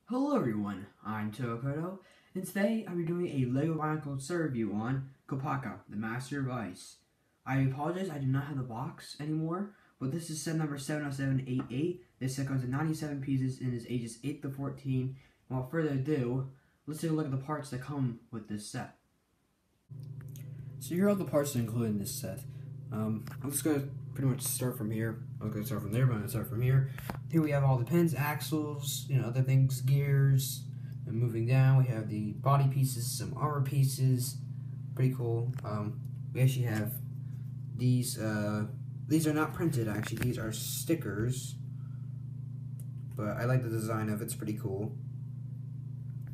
Hello everyone, I'm Kopaka, and today I'll be doing a LEGO Bionicle set review on Kopaka, the Master of Ice. I apologize, I do not have the box anymore, but this is set number 70788. This set comes in 97 pieces and is ages 8 to 14. And without further ado, let's take a look at the parts that come with this set. So here are all the parts that are included in this set. I'm just going to pretty much start from here. I was going to start from there, but I'm going to start from here. Here we have all the pins, axles, other things, gears. And moving down, we have the body pieces, some armor pieces. Pretty cool. We actually have these. These are not printed, actually. These are stickers. But I like the design of it. It's pretty cool.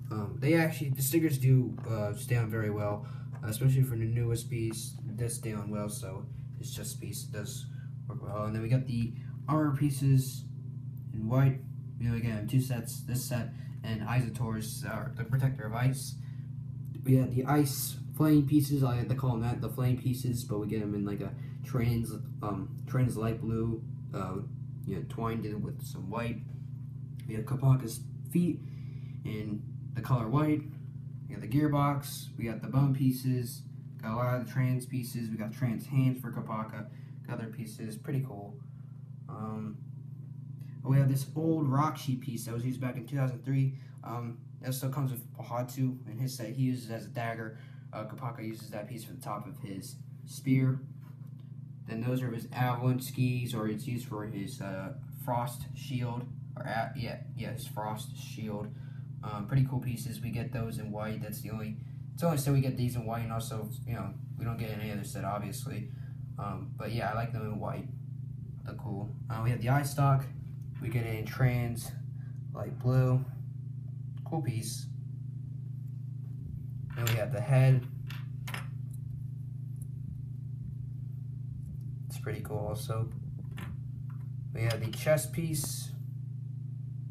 The stickers do stay on very well, especially for the newest piece. It does stay on well, so it's just piece. It does work well. And then we got the armor pieces in white. Again, two sets. This set and Isotor's the protector of ice. We got the ice flame pieces. I like to call them that, the flame pieces, but we get them in like a trans light blue, twined in with some white. We have Kopaka's feet in the color white. We got the gearbox. We got the bone pieces. Got a lot of the trans pieces. We got trans hands for Kopaka. Got other pieces. Pretty cool. We have this old rock sheet piece that was used back in 2003. That still comes with Hatu in his set. He uses it as a dagger. Kopaka uses that piece for the top of his spear. Then those are his avalanche skis, or it's used for his frost shield. His frost shield. Pretty cool pieces. We get those in white. It's the only set we get these in white, and also we don't get any other set, obviously. But yeah, I like them in white. They're cool. We have the eye stock. We get it in trans light blue. Cool piece. And we have the head. It's pretty cool also. We have the chest piece.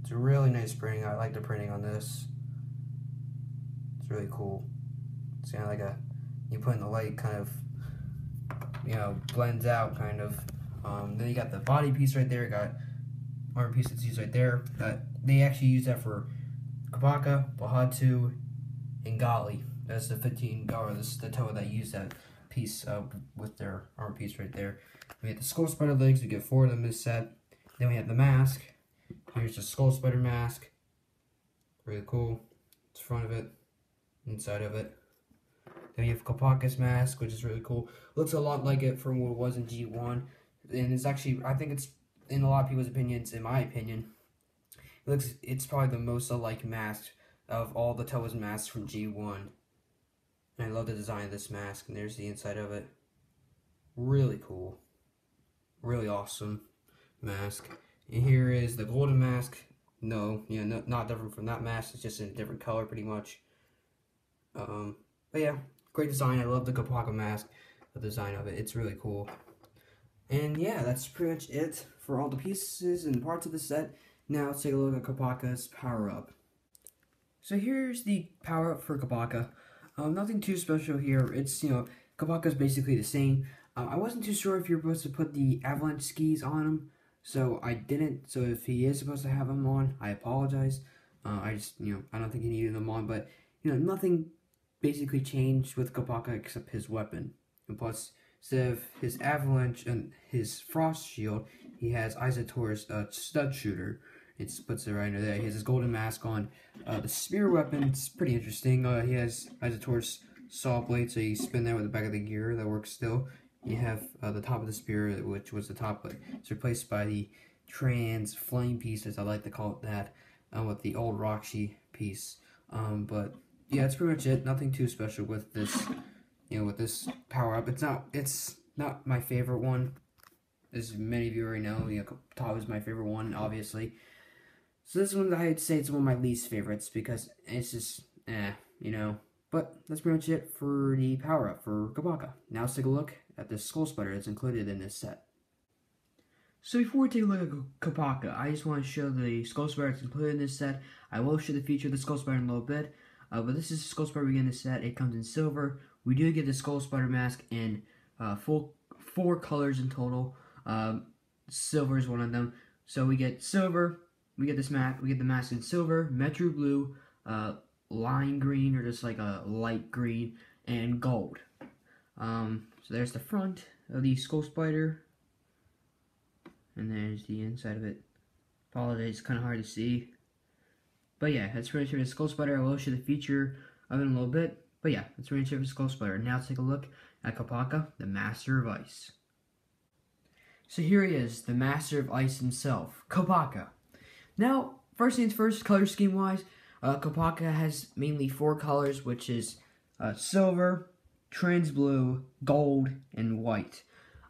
It's a really nice printing. I like the printing on this. It's really cool. It's kind of like you put in the light, kind of, blends out, kind of. Then you got the body piece right there. Got armor piece that's used right there. They actually use that for Kopaka, Bahatu, and Gali. That's the 15 the toe that used that piece with their armor piece right there. We have the skull spider legs. We get 4 of them in this set. Then we have the mask. Here's the skull spider mask. Really cool. It's front of it, inside of it. Then you have Kopaka's mask, which is really cool. Looks a lot like it from what it was in G1. And it's actually, I think it's, in a lot of people's opinions, in my opinion, it's probably the most alike mask of all the Toa's masks from G1. And I love the design of this mask, and there's the inside of it. Really cool. Really awesome mask. And here is the golden mask. Not different from that mask. It's just in a different color, pretty much. But yeah, great design. I love the Kopaka mask. The design of it. It's really cool. And yeah, that's pretty much it for all the pieces and parts of the set. Now let's take a look at Kopaka's power-up. So here's the power-up for Kopaka. Nothing too special here. It's, Kopaka's basically the same. I wasn't too sure if you're supposed to put the avalanche skis on him, so I didn't. So if he is supposed to have them on, I apologize. I don't think he needed them on, but, nothing basically changed with Kopaka except his weapon. And plus, instead of his avalanche and his frost shield, he has Isotor's stud shooter. It puts it right under there. He has his golden mask on. The spear weapon's pretty interesting. He has Isotor's saw blade, so you spin that with the back of the gear. That works still. You have the top of the spear, which was the top, but it's replaced by the trans flame pieces. I like to call it that, with the old Roxy piece. But yeah, that's pretty much it. Nothing too special with this. With this power up, it's not my favorite one. As many of you already know, Top is my favorite one, obviously. So this one, I'd say it's one of my least favorites because it's just, But that's pretty much it for the power up for Kopaka. Now let's take a look at the skull spider that's included in this set. So before we take a look at Kopaka, I just want to show the skull spider that's included in this set. I will show the feature of the skull spider in a little bit. But this is the skull spider we get in this set. It comes in silver. We do get the skull spider mask in 4 colors in total. Silver is one of them. So we get silver, we get the mask in silver, metro blue, lime green, or just like a light green, and gold. So there's the front of the skull spider, and there's the inside of it. Apologize, it's kind of hard to see. But yeah, that's pretty much the skull spider. I will show the feature of it in a little bit. But yeah, that's pretty much the skull spider. Now let's take a look at Kopaka, the Master of Ice. So here he is, the Master of Ice himself, Kopaka. Now, first things first, color scheme wise, Kopaka has mainly 4 colors, which is silver, trans blue, gold, and white.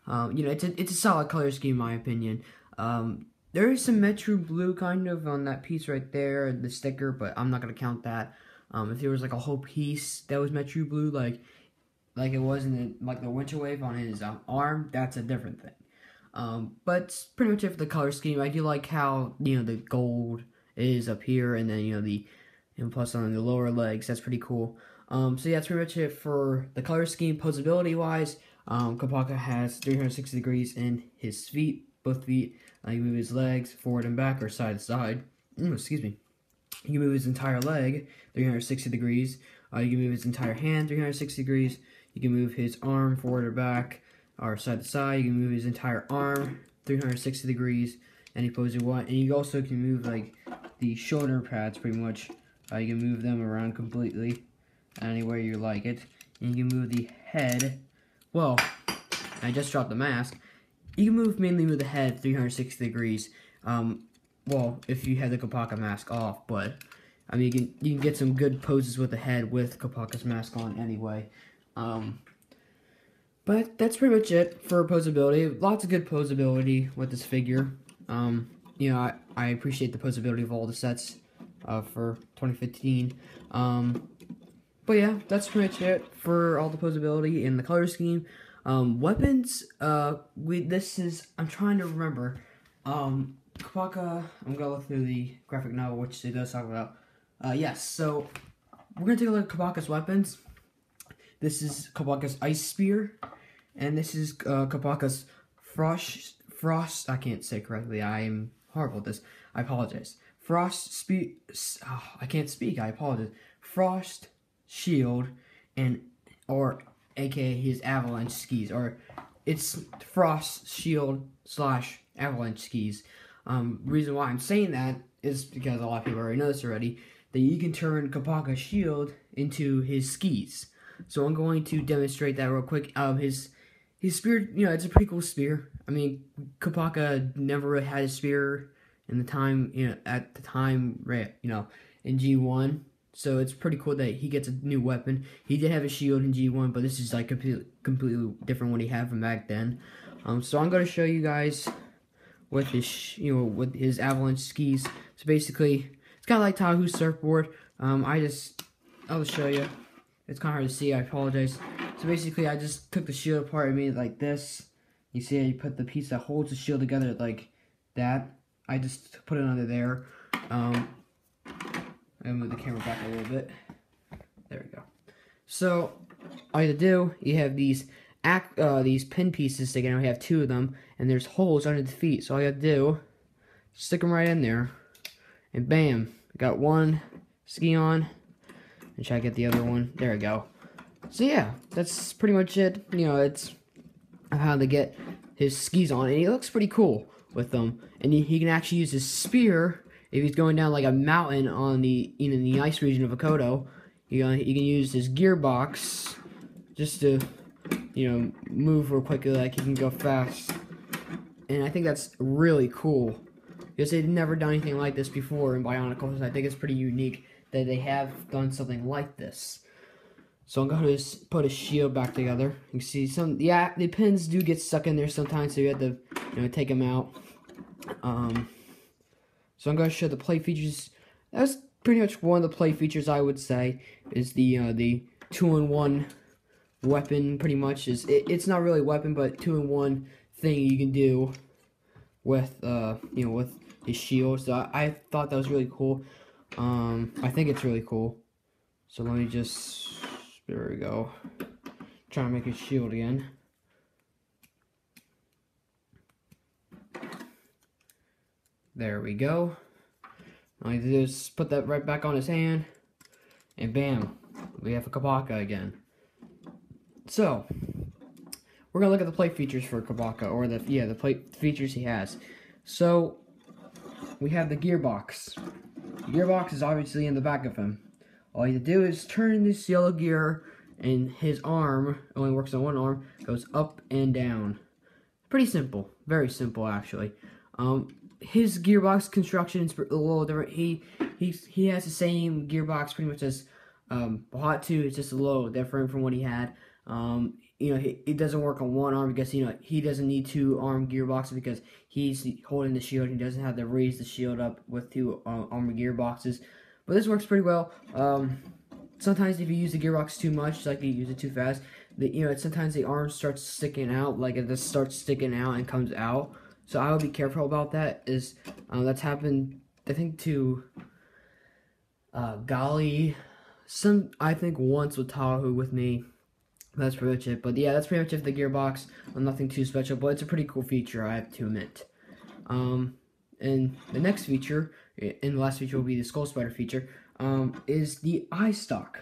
You know, it's a solid color scheme in my opinion. There is some metro blue kind of on that piece right there, the sticker, but I'm not gonna count that. If there was like a whole piece that was metro blue, like it was in the winter wave on his arm, that's a different thing. But it's pretty much it for the color scheme. I do like how, you know, the gold is up here, and then, you know, and plus on the lower legs. That's pretty cool. So yeah, that's pretty much it for the color scheme. Posability wise, Kopaka has 360 degrees in his feet, both feet. You can move his legs forward and back, or side to side. Excuse me. You can move his entire leg 360 degrees. You can move his entire hand 360 degrees. You can move his arm forward or back, or side to side. You can move his entire arm 360 degrees, any pose you want. And you also can move like the shoulder pads pretty much. You can move them around completely anywhere you like it. And you can move the head. Well, I just dropped the mask. You can mainly move the head 360 degrees. Well, if you have the Kopaka mask off, but I mean, you can get some good poses with the head with Kopaka's mask on anyway. But that's pretty much it for posability. Lots of good posability with this figure. You know, I appreciate the posability of all the sets for 2015. But yeah, that's pretty much it for all the posability and the color scheme. Weapons, I'm trying to remember. Kopaka, I'm gonna look through the graphic novel, which it does talk about. Yes, so we're gonna take a look at Kopaka's weapons. This is Kopaka's Ice Spear, and this is Kopaka's Frost, I can't say correctly, I'm horrible at this, I apologize. I can't speak, I apologize. Frost Shield, or aka his avalanche skis, or it's Frost Shield / avalanche skis. Reason why I'm saying that is because a lot of people already know this already, that you can turn Kopaka's shield into his skis. So I'm going to demonstrate that real quick. His spear, you know, it's a pretty cool spear. I mean, Kopaka never really had a spear in the time, you know, at the time, right, you know, in G1. So it's pretty cool that he gets a new weapon. He did have a shield in G1, but this is like completely different what he had from back then. So I'm going to show you guys with his, with his avalanche skis. So basically, it's kind of like Tahoe's surfboard. I'll just show you. It's kind of hard to see. I apologize. So basically, I just took the shield apart and made it like this. You see how you put the piece that holds the shield together like that. I just put it under there. I'm gonna move the camera back a little bit. There we go. So all you have to do, you have these pin pieces together. We have 2 of them, and there's holes under the feet. So all you have to do, stick them right in there, and bam, got one ski on. And try to get the other one. There we go. So yeah, that's pretty much it. You know, it's how to get his skis on, and he looks pretty cool with them. And he can actually use his spear if he's going down like a mountain on the in the ice region of Akoto. He can use his gearbox just to, you know, move real quickly, like he can go fast. And I think that's really cool because they've never done anything like this before in Bionicle. So I think it's pretty unique that they have done something like this. So I'm going to put a shield back together. You can see the pins do get stuck in there sometimes, so you have to, you know, take them out. So I'm going to show the play features. That's pretty much one of the play features, I would say, is the 2-in-1 weapon. Pretty much it's not really a weapon, but 2-in-1 thing you can do with you know, with his shield. So I thought that was really cool. I think it's really cool. So let me just, there we go. Trying to make his shield again. There we go. All you do is put that right back on his hand, and bam, we have a Kopaka again. So, we're gonna look at the plate features for Kopaka, or the plate features he has. So, we have the gearbox. The gearbox is obviously in the back of him. All you do is turn this yellow gear, and his arm only works on one arm, goes up and down. Pretty simple, very simple actually. His gearbox construction is a little different. He has the same gearbox pretty much as Hot 2. It's just a little different from what he had. It doesn't work on one arm because he doesn't need 2-arm gearboxes because he's holding the shield. He doesn't have to raise the shield up with 2 armor gearboxes. But this works pretty well. Sometimes if you use the gearbox too much, like you use it too fast, sometimes the arm starts sticking out, like it just starts sticking out and comes out. So I would be careful about that. That's happened, I think, to Golly, I think once with Tahu with me. That's pretty much it. But yeah, that's pretty much it for the gearbox. Nothing too special, but it's a pretty cool feature, I have to admit. And the next feature, and the last feature will be the Skull Spider feature, is the eye stock.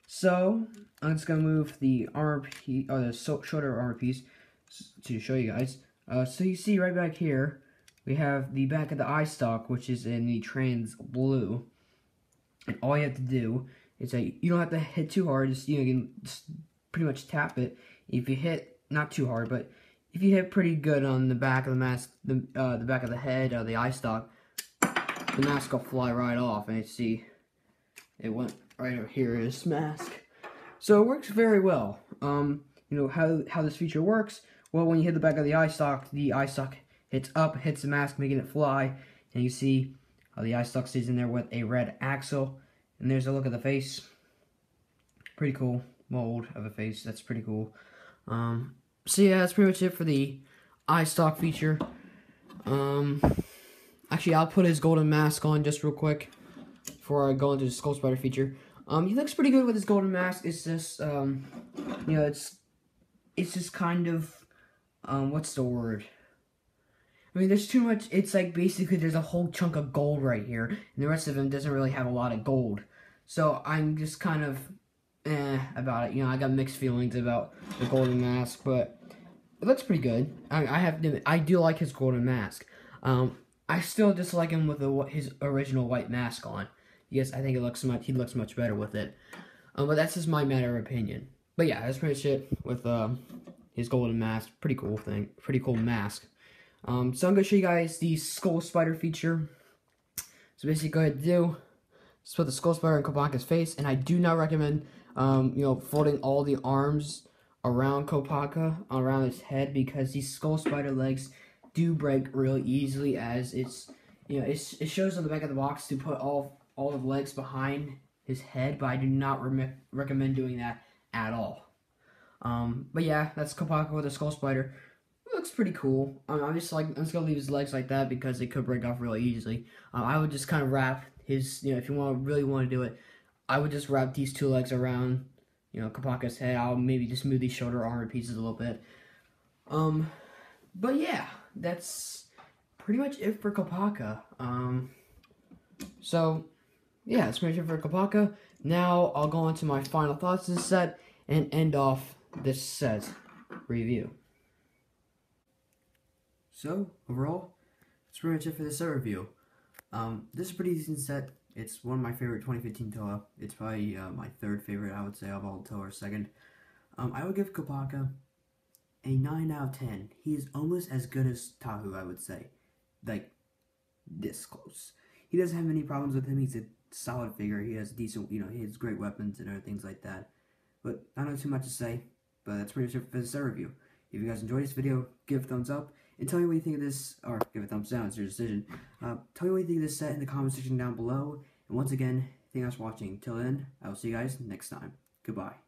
So I'm just gonna move the armor piece, or the shoulder armor piece, to show you guys. So you see right back here, we have the back of the eye stock, which is in the trans blue. And all you have to do is that you don't have to hit too hard. Just you can just pretty much tap it. If you hit not too hard, but if you hit pretty good on the back of the mask, the back of the head of the eye stock, the mask will fly right off. And you see, it went right over here. Is mask. So it works very well. How this feature works. Well, when you hit the back of the eye stock hits up, hits the mask, making it fly, and you see how the eye stock stays in there with a red axle. And there's a look at the face. Pretty cool mold of a face. That's pretty cool. So yeah, that's pretty much it for the eye stock feature. Actually, I'll put his golden mask on just real quick before I go into the Skull Spider feature. He looks pretty good with his golden mask. It's just, it's just kind of, what's the word? I mean, there's too much. It's like basically there's a whole chunk of gold right here, and the rest of him doesn't really have a lot of gold. So I'm just kind of about it. I got mixed feelings about the golden mask, but it looks pretty good. I do like his golden mask. I still dislike him with his original white mask on. Yes, I think he looks much better with it. But that's just my matter of opinion. But yeah, that's pretty much it with his golden mask. Pretty cool thing. Pretty cool mask. So I'm going to show you guys the Skull Spider feature. So basically, go ahead and just put the Skull Spider in Kopaka's face. And I do not recommend, folding all the arms around Kopaka, around his head, because these Skull Spider legs do break real easily, as it shows on the back of the box to put all the legs behind his head, but I do not recommend doing that at all. But yeah, that's Kopaka with a Skull Spider. It looks pretty cool. I'm just gonna leave his legs like that because they could break off really easily. I would just kind of wrap his, if you really want to do it, I would just wrap these 2 legs around, Kopaka's head. I'll maybe just move these shoulder armor pieces a little bit. But yeah, that's pretty much it for Kopaka. So yeah, that's pretty much it for Kopaka. Now I'll go into my final thoughts of this set and end off this set review. So overall, that's pretty much it for this set review. This is a pretty decent set. It's one of my favorite 2015 Toa. It's probably my 3rd favorite, I would say, of all Toa, or 2nd. I would give Kopaka a 9 out of 10. He is almost as good as Tahu, I would say. Like, this close. He doesn't have any problems with him. He's a solid figure. He has decent, he has great weapons and other things like that. But I don't have too much to say, but that's pretty much it for this set review. If you guys enjoyed this video, give a thumbs up, and tell me what you think of this, or give a thumbs down, it's your decision. Tell me what you think of this set in the comment section down below, and once again, thank you guys for watching. Till then, I will see you guys next time. Goodbye.